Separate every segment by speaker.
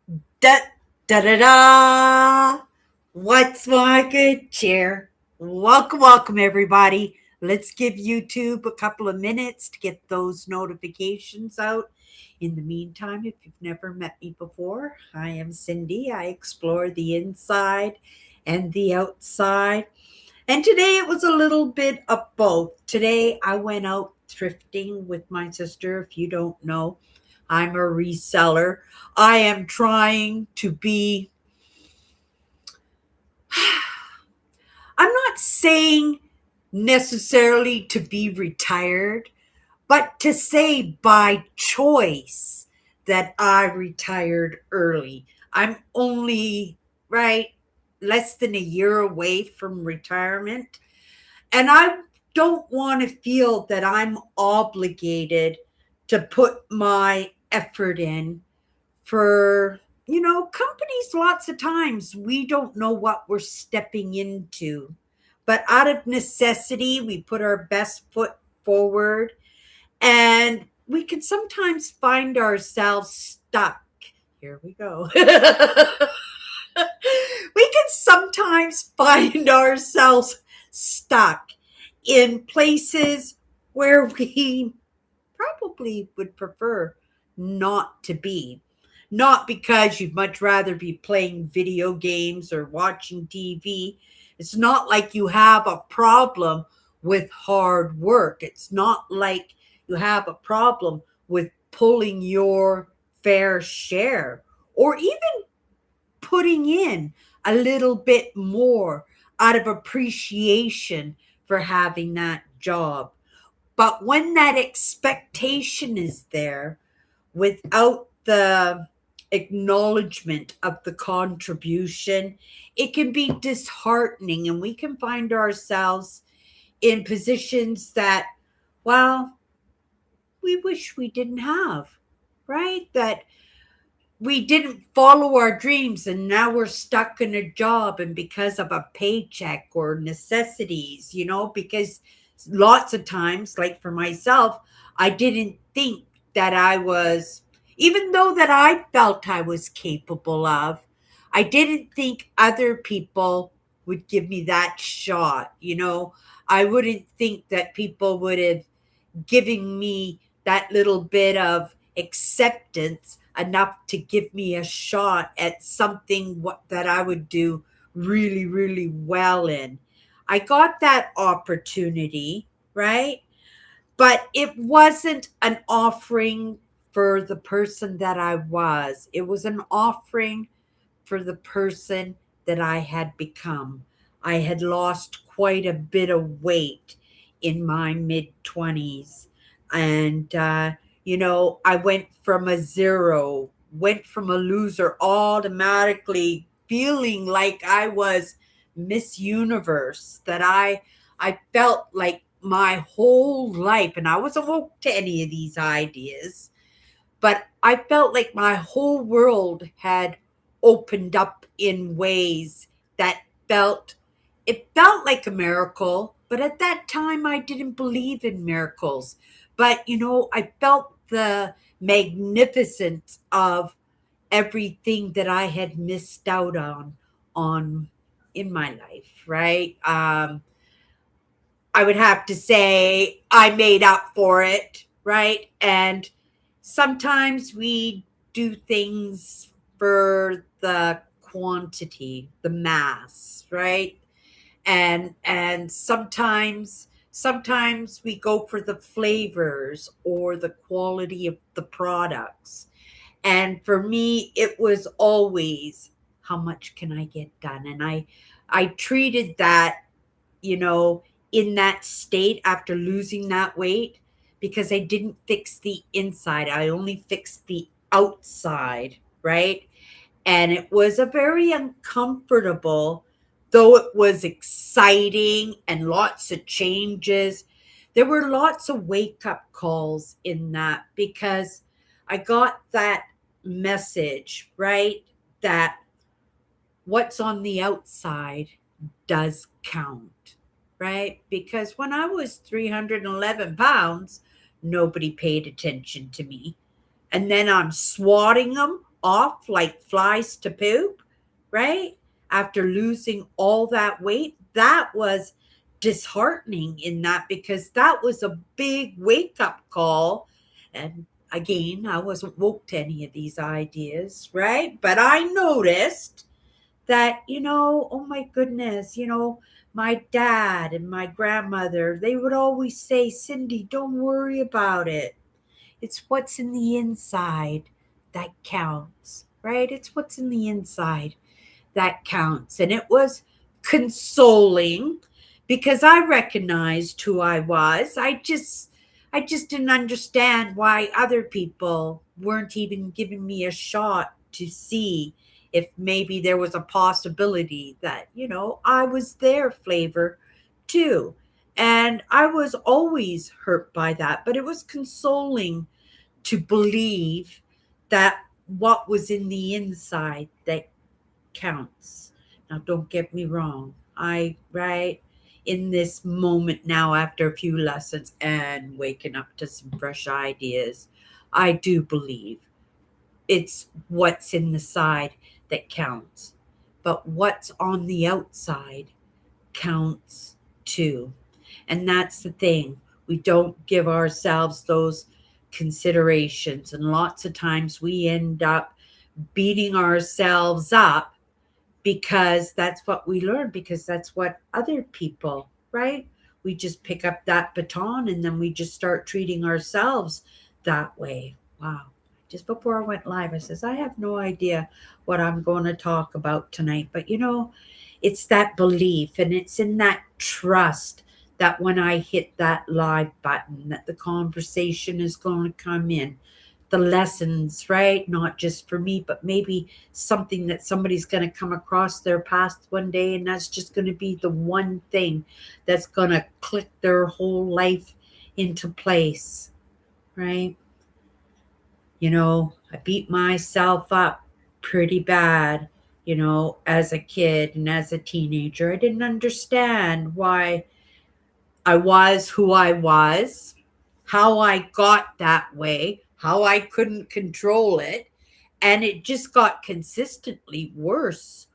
Speaker 1: Da da da da. What's my good cheer? Welcome, welcome, everybody. Let's give YouTube a couple of minutes to get those notifications out. In the meantime, if you've never met me before, I am Cindy. I explore the inside and the outside. And today it was a little bit of both. Today I went out thrifting with my sister. If you don't know, I'm a reseller. I am trying to be, I'm not saying necessarily to be retired, but to say by choice that I retired early. I'm only, right, less than a year away from retirement. And I don't want to feel that I'm obligated to put my effort in for, companies. Lots of times we don't know what we're stepping into. But out of necessity, we put our best foot forward, and we can sometimes find ourselves stuck. Here we go. We can sometimes find ourselves stuck in places where we probably would prefer not to be. Not because you'd much rather be playing video games or watching TV. It's not like you have a problem with hard work. It's not like you have a problem with pulling your fair share or even putting in a little bit more out of appreciation for having that job. But when that expectation is there without the acknowledgement of the contribution, it can be disheartening, and we can find ourselves in positions that, well, we wish we didn't have, right? That we didn't follow our dreams and now we're stuck in a job, and because of a paycheck or necessities, because lots of times, like for myself, I didn't think that I was, even though that I felt I was capable of, I didn't think other people would give me that shot. I wouldn't think that people would have giving me that little bit of acceptance enough to give me a shot at something that I would do really, really well in. I got that opportunity, right? But it wasn't an offering for the person that I was. It was an offering for the person that I had become. I had lost quite a bit of weight in my mid 20s. And, I went from a zero, went from a loser, automatically feeling like I was Miss Universe, that I felt like my whole life, and I wasn't woke to any of these ideas, but I felt like my whole world had opened up in ways that felt it felt like a miracle, but at that time I didn't believe in miracles. But I felt the magnificence of everything that I had missed out on in my life, right? I would have to say I made up for it, right? And sometimes we do things for the quantity, the mass, right? And sometimes we go for the flavors or the quality of the products. And for me, it was always, how much can I get done? And I treated that, you know, in that state after losing that weight, because I didn't fix the inside. I only fixed the outside, right? And it was a very uncomfortable, though it was exciting and lots of changes. There were lots of wake up calls in that, because I got that message, right? That what's on the outside does count, right? Because when I was 311 pounds, nobody paid attention to me. And then I'm swatting them off like flies to poop, right? After losing all that weight, that was disheartening in that because that was a big wake up call. And again, I wasn't woke to any of these ideas, right? But I noticed that, oh my goodness, my dad and my grandmother, they would always say, Cindy, don't worry about it. It's what's in the inside that counts, right? It's what's in the inside that counts. And it was consoling because I recognized who I was. I just didn't understand why other people weren't even giving me a shot to see if maybe there was a possibility that, I was their flavor too. And I was always hurt by that, but it was consoling to believe that what was in the inside that counts. Now, don't get me wrong. Right, in this moment now, after a few lessons and waking up to some fresh ideas, I do believe it's what's in the side that counts. But what's on the outside counts too. And that's the thing. We don't give ourselves those considerations. And lots of times we end up beating ourselves up because that's what we learn, because that's what other people, right? We just pick up that baton and then we just start treating ourselves that way. Wow. Just before I went live, I says, I have no idea what I'm going to talk about tonight. But it's that belief and it's in that trust that when I hit that live button, that the conversation is going to come in, the lessons, right? Not just for me, but maybe something that somebody's going to come across their path one day. And that's just going to be the one thing that's going to click their whole life into place, right? I beat myself up pretty bad, as a kid and as a teenager. I didn't understand why I was who I was, how I got that way, how I couldn't control it. And it just got consistently worse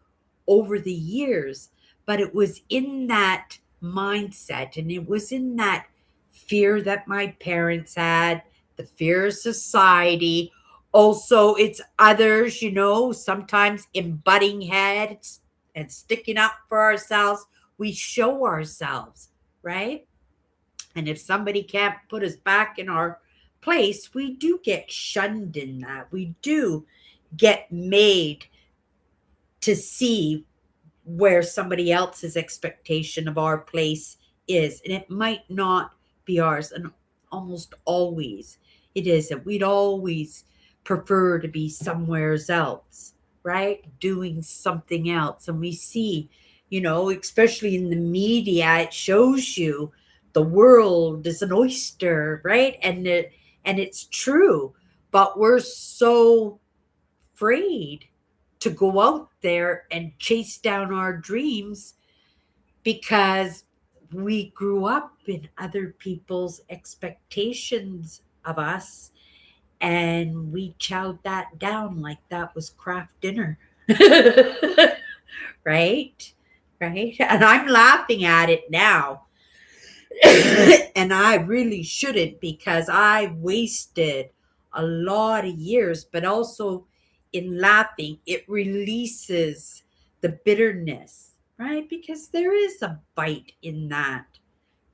Speaker 1: over the years. But it was in that mindset and it was in that fear that my parents had, the fear of society. Also, it's others, sometimes in butting heads and sticking up for ourselves. We show ourselves, right? And if somebody can't put us back in our place, we do get shunned in that. We do get made to see where somebody else's expectation of our place is. And it might not be ours. And almost always it isn't. We'd always prefer to be somewhere else, right? Doing something else. And we see, especially in the media, it shows you the world is an oyster, right? And it's true. But we're so afraid to go out there and chase down our dreams because we grew up in other people's expectations of us and we chowed that down like that was craft dinner. Right? Right? And I'm laughing at it now. And I really shouldn't because I wasted a lot of years, but also in laughing, it releases the bitterness, right? Because there is a bite in that,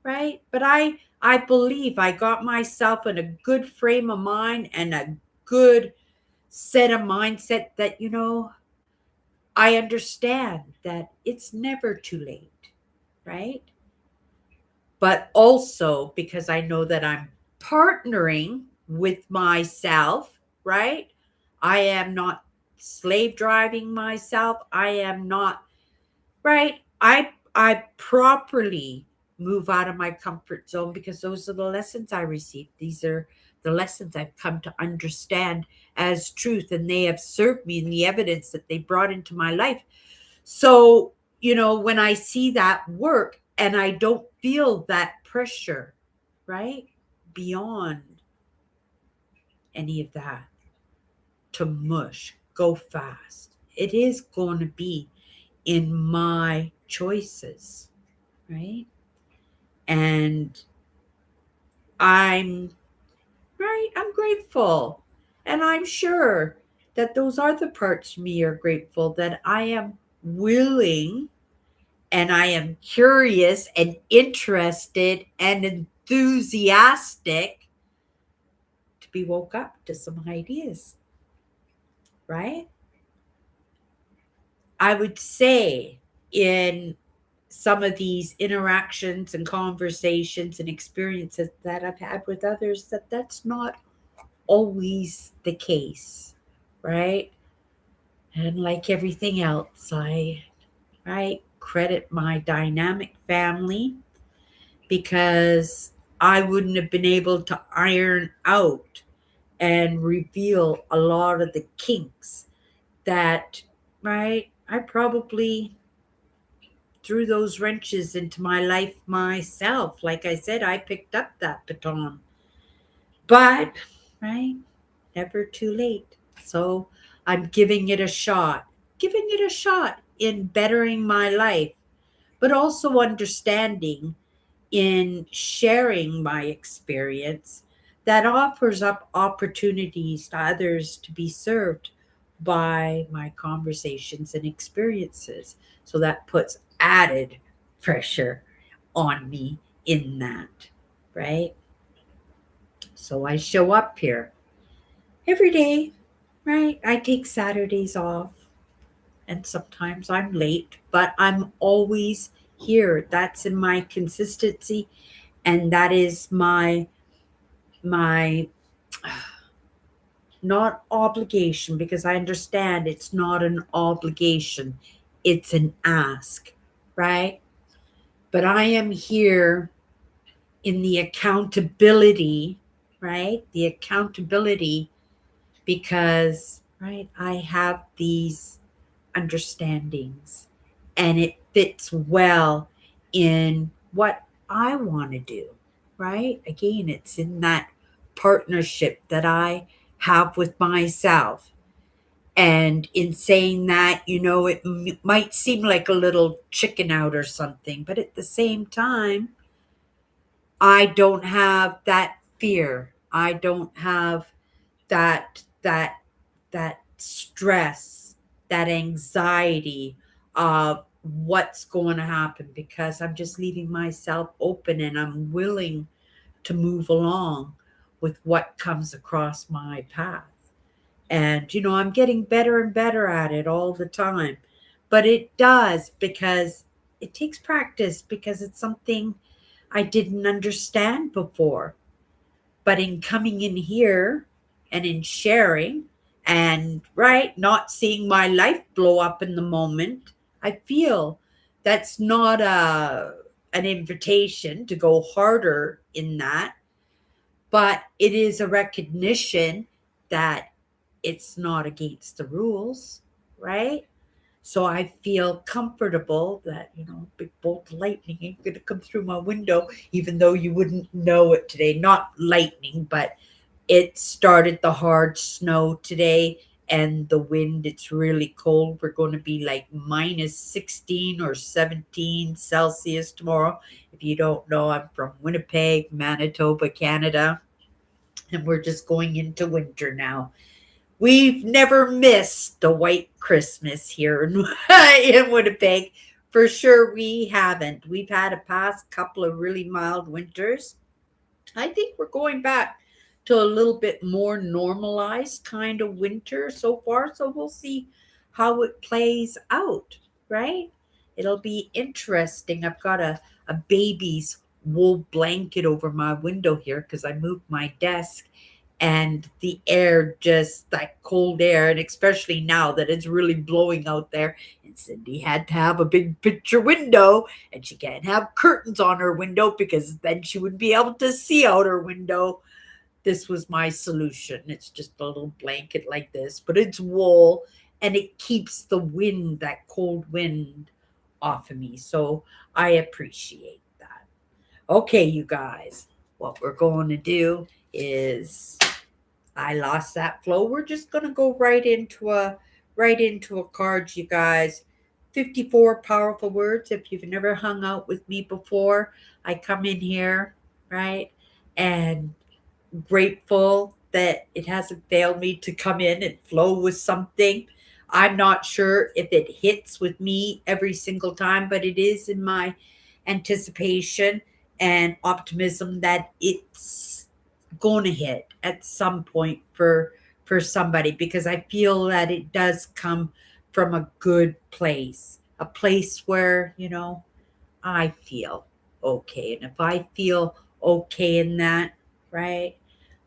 Speaker 1: right? But I believe I got myself in a good frame of mind and a good set of mindset that, I understand that it's never too late, right? But also because I know that I'm partnering with myself, right? I am not slave driving myself. I am not, right? I properly move out of my comfort zone because those are the lessons I received. These are the lessons I've come to understand as truth, and they have served me in the evidence that they brought into my life. So, when I see that work and I don't feel that pressure, right? Beyond any of that to mush. go fast. It is going to be in my choices, right? And I'm right, I'm grateful. And I'm sure that those other parts of me are grateful that I am willing and I am curious and interested and enthusiastic to be woke up to some ideas, right? I would say in some of these interactions and conversations and experiences that I've had with others that that's not always the case, right? And like everything else, I credit my dynamic family because I wouldn't have been able to iron out and reveal a lot of the kinks that, right, I probably threw those wrenches into my life myself. Like I said, I picked up that baton. But, right, never too late. So I'm giving it a shot, giving it a shot in bettering my life, but also understanding in sharing my experience that offers up opportunities to others to be served by my conversations and experiences. So that puts added pressure on me in that, right? So I show up here every day, right? I take Saturdays off and sometimes I'm late, but I'm always here. That's in my consistency and that is my not obligation because I understand it's not an obligation. It's an ask, right? But I am here in the accountability, right? The accountability because, right, I have these understandings and it fits well in what I want to do, right? Again, it's in that partnership that I have with myself. And in saying that, it might seem like a little chicken out or something, but at the same time, I don't have that fear. I don't have that stress, that anxiety of what's going to happen because I'm just leaving myself open and I'm willing to move along with what comes across my path. And I'm getting better and better at it all the time. But it does because it takes practice because it's something I didn't understand before. But in coming in here and in sharing and right, not seeing my life blow up in the moment, I feel that's not an invitation to go harder in that, but it is a recognition that it's not against the rules, right? So I feel comfortable that, big bolt of lightning ain't going to come through my window, even though you wouldn't know it today. Not lightning, but it started the hard snow today and the wind. It's really cold. We're going to be like minus 16 or 17 Celsius tomorrow. If you don't know, I'm from Winnipeg, Manitoba, Canada, and we're just going into winter now. We've never missed a white Christmas here in, in Winnipeg. For sure, we haven't. We've had a past couple of really mild winters. I think we're going back to a little bit more normalized kind of winter so far. So we'll see how it plays out, right? It'll be interesting. I've got a baby's wool blanket over my window here because I moved my desk and the air just that cold air and especially now that it's really blowing out there and Cindy had to have a big picture window and she can't have curtains on her window because then she would be able to see out her window. This was my solution. It's just a little blanket like this, but it's wool and it keeps the wind, that cold wind, off of me. So I appreciate that. Okay, you guys, what we're going to do is I lost that flow. We're just gonna go right into a card, you guys. 54 powerful words. If you've never hung out with me before, I come in here, right? And grateful that it hasn't failed me to come in and flow with something. I'm not sure if it hits with me every single time, but it is in my anticipation and optimism that it's going to hit at some point for somebody, because I feel that it does come from a good place, a place where, I feel okay. And if I feel okay in that, right?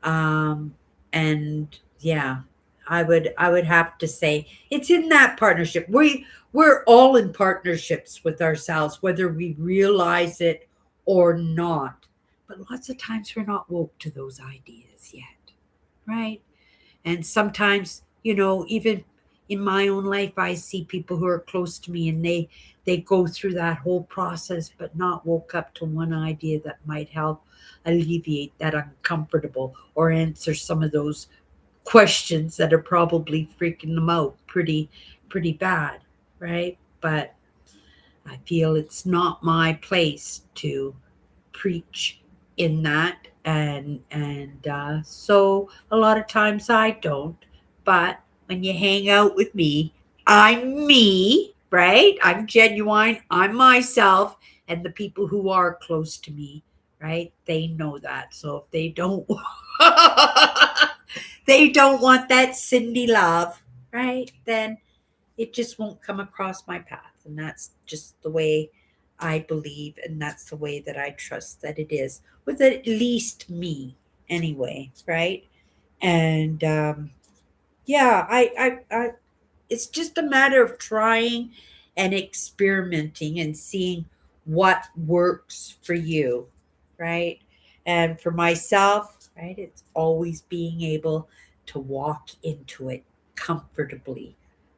Speaker 1: Um, and yeah, I would have to say it's in that partnership. We're all in partnerships with ourselves, whether we realize it or not. But lots of times we're not woke to those ideas yet, right? And sometimes, even in my own life, I see people who are close to me and they go through that whole process, but not woke up to one idea that might help alleviate that uncomfortable or answer some of those questions that are probably freaking them out pretty bad, right? But I feel it's not my place to preach in that, and so a lot of times I don't. But when you hang out with me, I'm me, right? I'm genuine, I'm myself, and the people who are close to me, right, they know that. So if they don't they don't want that Cindy love, right, then it just won't come across my path. And that's just the way I believe, and that's the way that I trust that it is with at least me, anyway, right? And yeah, it's just a matter of trying and experimenting and seeing what works for you, right? And for myself, right, it's always being able to walk into it comfortably,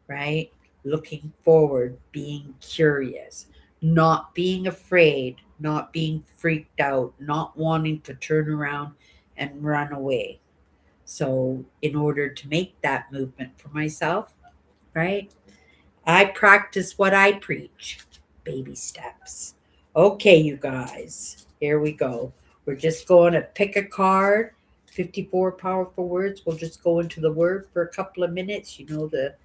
Speaker 1: right? Looking forward, being curious, not being afraid, not being freaked out, not wanting to turn around and run away. So, in order to make that movement for myself, right, I practice what I preach, baby steps. Okay, you guys, here we go. We're just going to pick a card, 54 powerful words. We'll just go into the word for a couple of minutes. You know the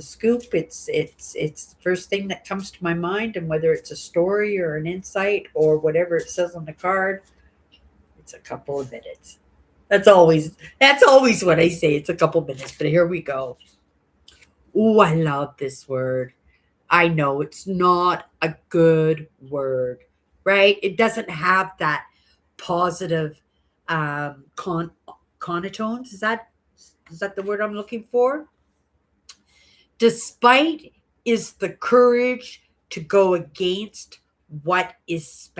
Speaker 1: scoop. It's the first thing that comes to my mind, and whether it's a story or an insight or whatever it says on the card, it's a couple of minutes. That's always what I say. It's a couple minutes, but here we go. Ooh, I love this word. I know it's not a good word, right? It doesn't have that positive connotations. Is that the word I'm looking for? Despite is the courage to go against what is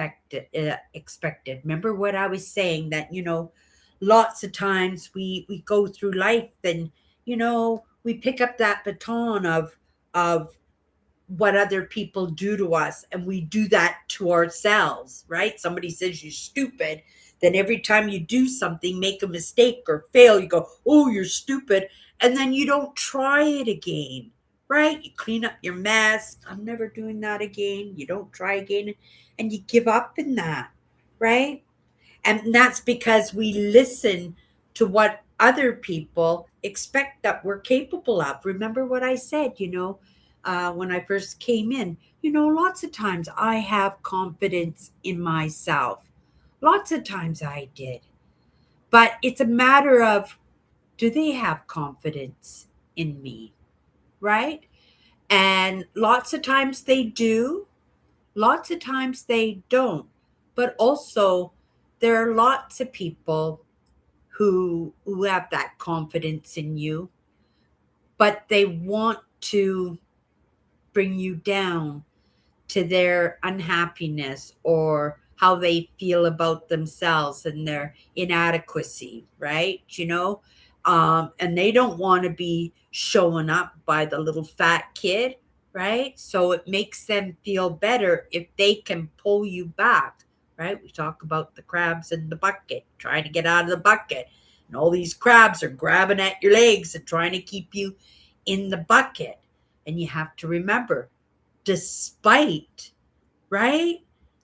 Speaker 1: expected. Remember what I was saying, that lots of times we go through life, and we pick up that baton of what other people do to us, and we do that to ourselves, right? Somebody says you're stupid, then every time you do something, make a mistake or fail, you go, oh, you're stupid, and then you don't try it again, right? You clean up your mess, I'm never doing that again, you don't try again, and you give up in that, right? And that's because we listen to what other people expect that we're capable of. Remember what I said, when I first came in, lots of times I have confidence in myself. Lots of times I did. But it's a matter of, do they have confidence in me, right? And lots of times they do, lots of times they don't. But also, there are lots of people who have that confidence in you, but they want to bring you down to their unhappiness or how they feel about themselves and their inadequacy, right? And they don't want to be showing up by the little fat kid, right? So it makes them feel better if they can pull you back, right? We talk about the crabs in the bucket, trying to get out of the bucket. And all these crabs are grabbing at your legs and trying to keep you in the bucket. And you have to remember, despite, right,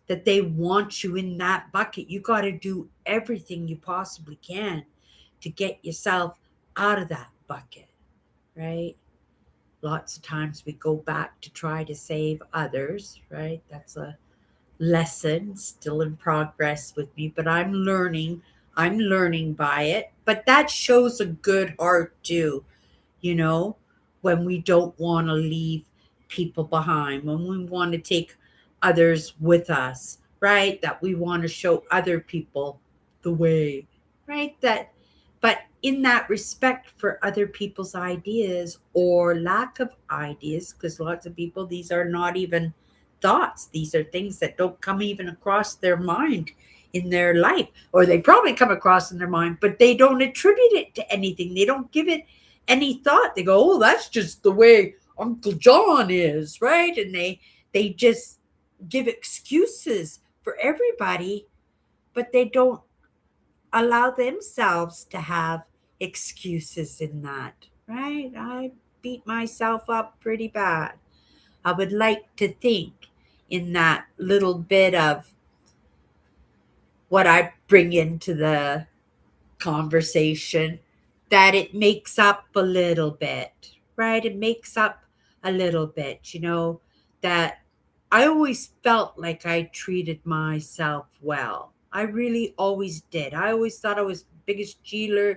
Speaker 1: that they want you in that bucket, you got to do everything you possibly can to get yourself out of that bucket, right? Lots of times we go back to try to save others, right? That's a lesson still in progress with me, but I'm learning by it. But that shows a good heart too, you know, when we don't want to leave people behind, when we want to take others with us, right? That we want to show other people the way, right? That, but in that respect for other people's ideas or lack of ideas, because lots of people, these are not even thoughts, these are things that don't come even across their mind in their life, or they probably come across in their mind, but they don't attribute it to anything. They don't give it any thought. They go, oh, that's just the way Uncle John is, right? And they just give excuses for everybody, but they don't allow themselves to have excuses in that, right? I beat myself up pretty bad. I would like to think in that little bit of what I bring into the conversation that it makes up a little bit, right? It makes up a little bit, that I always felt like I treated myself well. I really always did. I always thought I was biggest cheerleader,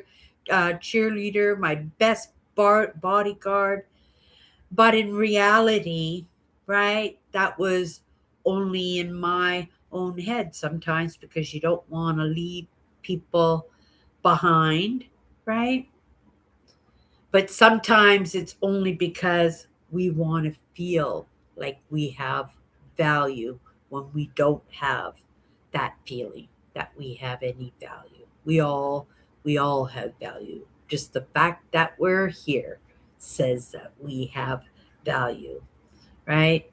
Speaker 1: my best bodyguard. But in reality, right, that was only in my own head sometimes because you don't want to leave people behind, right? But sometimes it's only because we want to feel like we have value when we don't have that feeling that we have any value. We all have value. Just the fact that we're here says that we have value, right?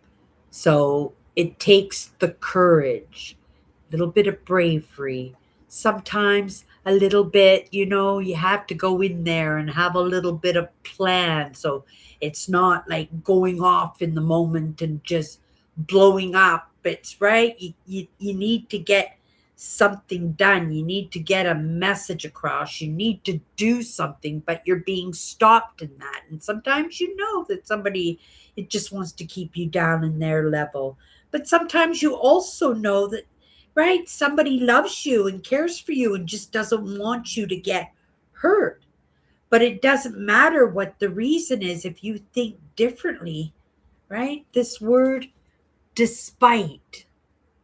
Speaker 1: So it takes the courage, a little bit of bravery, sometimes a little bit, you have to go in there and have a little bit of plan. So it's not like going off in the moment and just blowing up. It's right. You need to get something done. You need to get a message across. You need to do something, but you're being stopped in that. And sometimes that somebody, it just wants to keep you down in their level. But sometimes you also know that, right, somebody loves you and cares for you and just doesn't want you to get hurt. But it doesn't matter what the reason is if you think differently, right? This word, despite,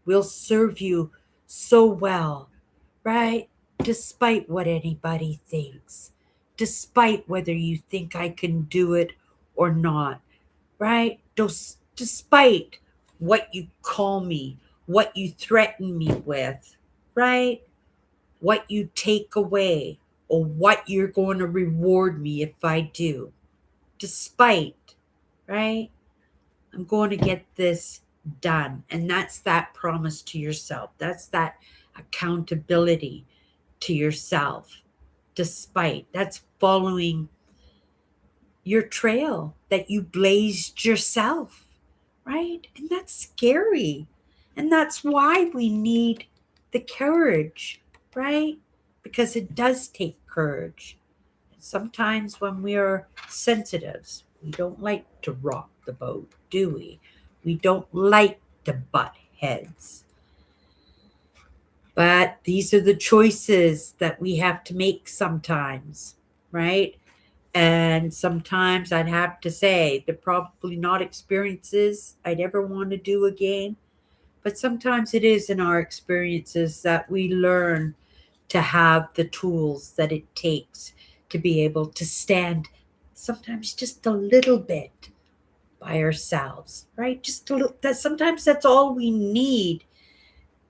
Speaker 1: will serve you so well, right? Despite what anybody thinks, despite whether you think I can do it or not, right? Despite what you call me, what you threaten me with, right? What you take away, or what you're going to reward me if I do. Despite, right? I'm going to get this done. And that's that promise to yourself. That's that accountability to yourself. Despite, that's following your trail that you blazed yourself, right? And that's scary. And that's why we need the courage, right? Because it does take courage. Sometimes when we are sensitives, we don't like to rock the boat, do we? We don't like to butt heads. But these are the choices that we have to make sometimes, right? And sometimes I'd have to say they're probably not experiences I'd ever want to do again. But sometimes it is in our experiences that we learn to have the tools that it takes to be able to stand sometimes just a little bit by ourselves, right? Just a little, that sometimes that's all we need,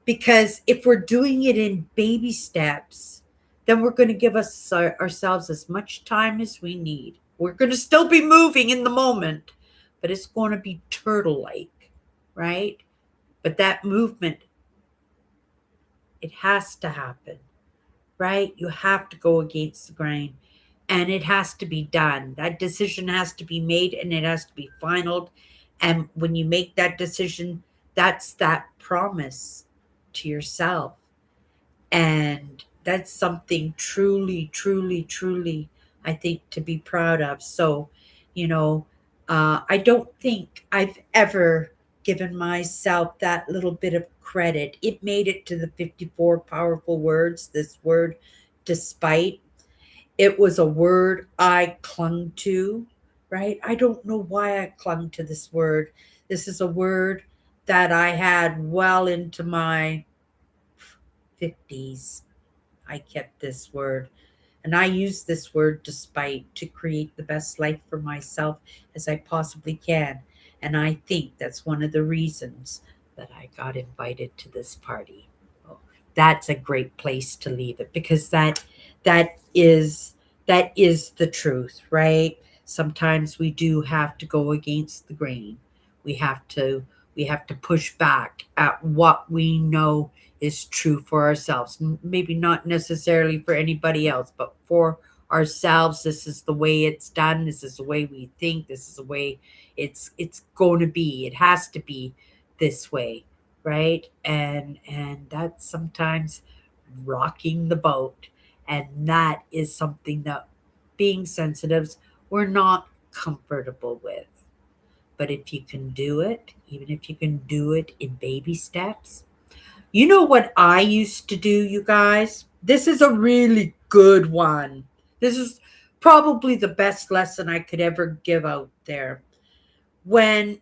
Speaker 1: because if we're doing it in baby steps, then we're going to give ourselves as much time as we need. We're going to still be moving in the moment, but it's going to be turtle like, right? But that movement, it has to happen, right? You have to go against the grain, and it has to be done. That decision has to be made, and it has to be final. And when you make that decision, that's that promise to yourself. And that's something truly, truly, truly, I think, to be proud of. So, you know, I don't think I've ever given myself that little bit of credit. It made it to the 54 powerful words, this word, despite. It was a word I clung to, right? I don't know why I clung to this word. This is a word that I had well into my 50s. I kept this word. And I use this word despite to create the best life for myself as I possibly can. And I think that's one of the reasons that I got invited to this party. Oh, that's a great place to leave it, because that is that is the truth, right? Sometimes we do have to go against the grain. We have to we have to push back at what we know is true for ourselves. Maybe not necessarily for anybody else, but for ourselves. This is the way it's done. This is the way we think. This is the way it's going to be. It has to be this way, right? And that's sometimes rocking the boat, and that is something that being sensitives we're not comfortable with. But if you can do it, even if you can do it in baby steps, you know what I used to do, you guys? This is a really good one. This is probably the best lesson I could ever give out there. When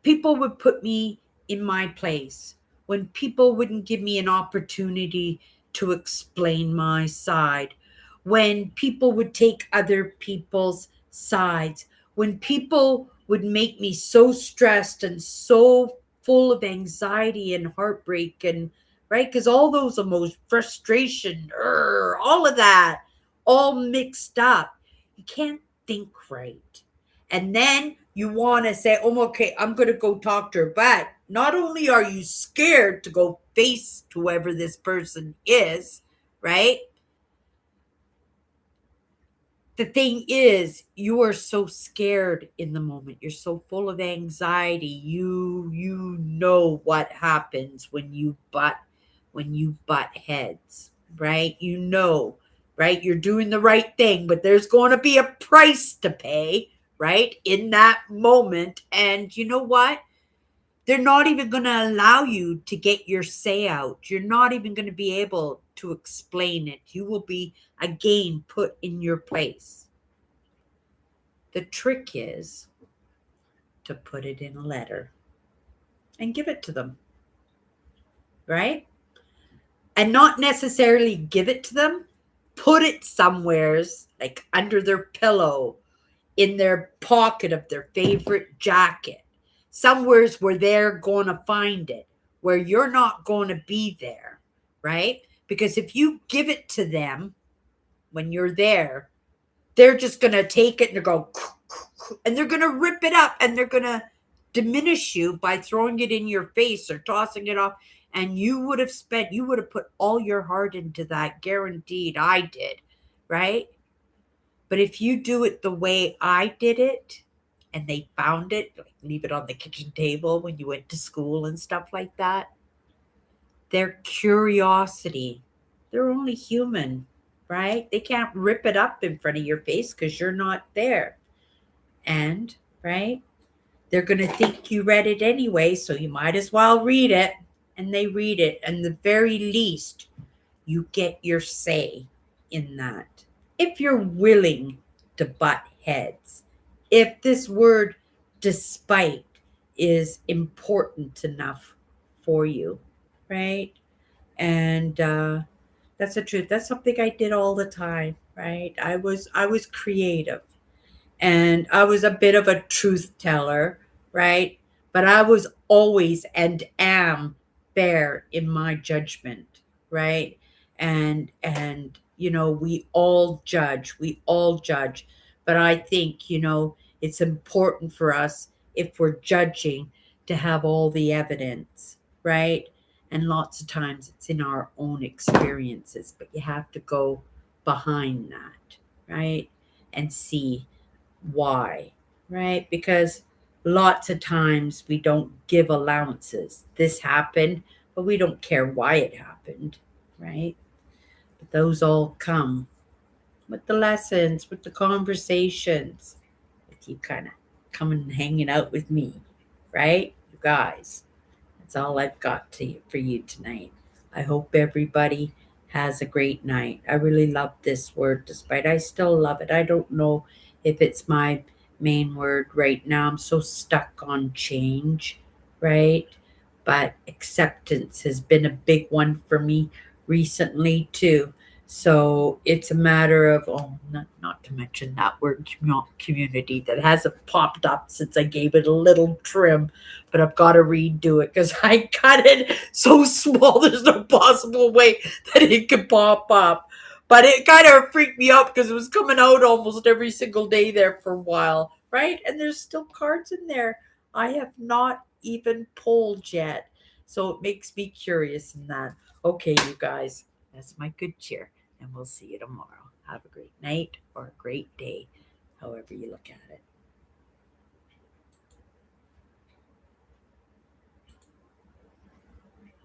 Speaker 1: people would put me in my place, when people wouldn't give me an opportunity to explain my side, when people would take other people's sides, when people would make me so stressed and so full of anxiety and heartbreak, and right, because all those emotions, frustration, all of that, all mixed up, you can't think right. And then you want to say, oh, okay, I'm going to go talk to her. But not only are you scared to go face whoever this person is, right? The thing is, you are so scared in the moment. You're so full of anxiety. You know what happens when you butt heads, right? You know, right? You're doing the right thing, but there's going to be a price to pay, right? In that moment. And you know what? They're not even going to allow you to get your say out. You're not even going to be able to explain it. You will be again put in your place. The trick is to put it in a letter and give it to them, right? And not necessarily give it to them, put it somewheres like under their pillow, in their pocket of their favorite jacket, somewheres where they're going to find it, where you're not going to be there, right? Because if you give it to them when you're there, they're just going to take it and go, and they're going to rip it up, and they're going to diminish you by throwing it in your face or tossing it off. And you would have put all your heart into that. Guaranteed. I did, right? But if you do it the way I did it, and they found it, like leave it on the kitchen table when you went to school and stuff like that, their curiosity, they're only human, right? They can't rip it up in front of your face because you're not there. And, right, they're going to think you read it anyway, so you might as well read it. And they read it. And the very least, you get your say in that. If you're willing to butt heads, if this word despite is important enough for you, right? And that's the truth. That's something I did all the time, right? I was creative, and I was a bit of a truth teller, right? But I was always and am fair in my judgment, right? And we all judge, but I think it's important for us, if we're judging, to have all the evidence, right? And lots of times it's in our own experiences, but you have to go behind that, right? And see why, right? Because lots of times we don't give allowances. This happened, but we don't care why it happened, right? But those all come with the lessons, with the conversations, with you kind of coming and hanging out with me, right? You guys. That's all I've got for you tonight. I hope everybody has a great night. I really love this word, despite I still love it. I don't know if it's my main word right now. I'm so stuck on change, right? But acceptance has been a big one for me recently too. So it's a matter of, oh, not to mention that word community that hasn't popped up since I gave it a little trim, but I've got to redo it because I cut it so small. There's no possible way that it could pop up. But it kind of freaked me out because it was coming out almost every single day there for a while, right? And there's still cards in there I have not even pulled yet. So it makes me curious in that. Okay, you guys, that's my good cheer. And we'll see you tomorrow. Have a great night or a great day, however you look at it.